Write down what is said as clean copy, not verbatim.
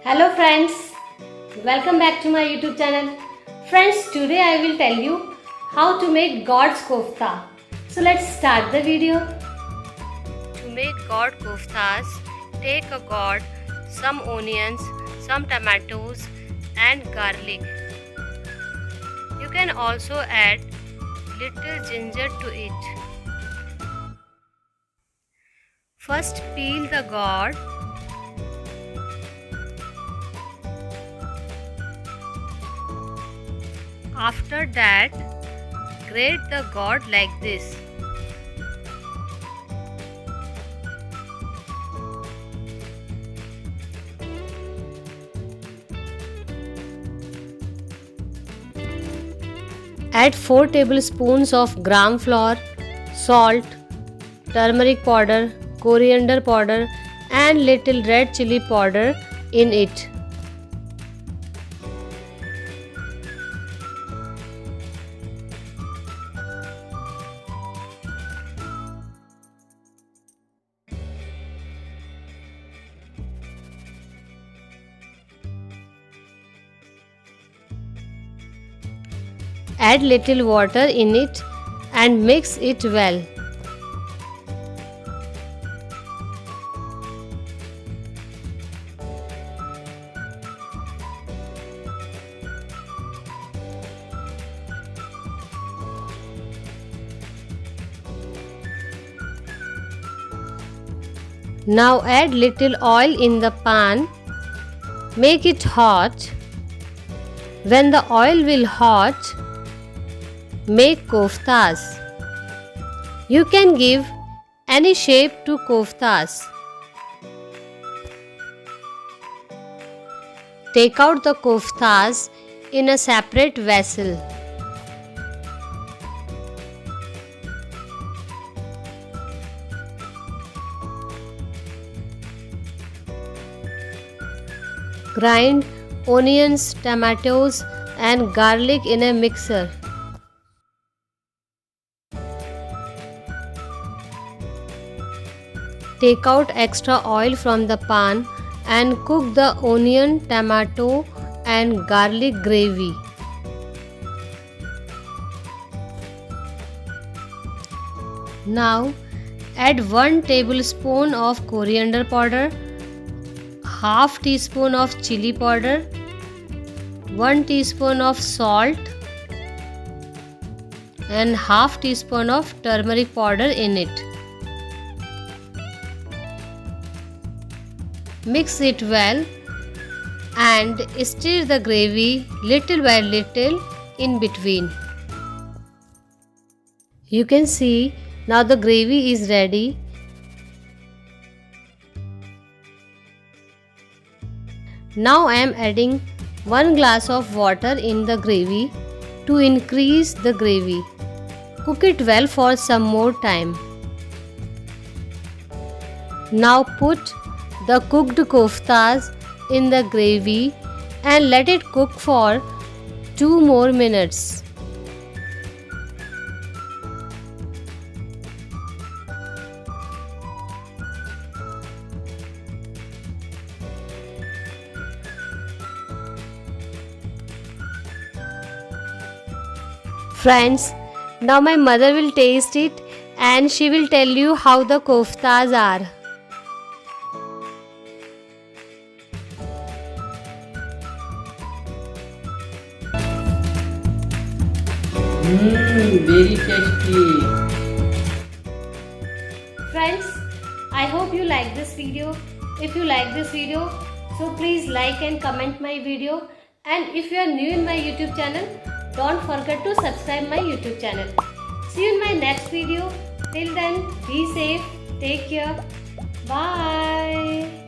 Hello friends, welcome back to my YouTube channel. Friends, today I will tell you how to make Gourd's kofta. So let's start the video. To make gourd koftas, take a gourd, some onions, some tomatoes and garlic. You can also add little ginger to it. First peel the gourd. After that, grate the gourd like this. Add 4 tablespoons of gram flour, salt, turmeric powder, coriander powder and little red chili powder in it. Add little water in it and mix it well. Now add little oil in the pan. Make it hot. When the oil will hot, make koftas. You can give any shape to koftas. Take out the koftas in a separate vessel. Grind onions, tomatoes and garlic in a mixer. Take out extra oil from the pan and cook the onion, tomato and garlic gravy. Now add 1 tablespoon of coriander powder, half teaspoon of chili powder, 1 teaspoon of salt and half teaspoon of turmeric powder in it. Mix it well and stir the gravy little by little in between. You can see now the gravy is ready. Now I am adding 1 glass of water in the gravy to increase the gravy. Cook it well for some more time. Now put the cooked koftas in the gravy and let it cook for 2 more minutes. Friends, now my mother will taste it and she will tell you how the koftas are. Very tasty. Friends, I hope you like this video. If you like this video, so please like and comment my video. And if you are new in my YouTube channel, don't forget to subscribe my YouTube channel. See you in my next video. Till then, be safe. Take care. Bye.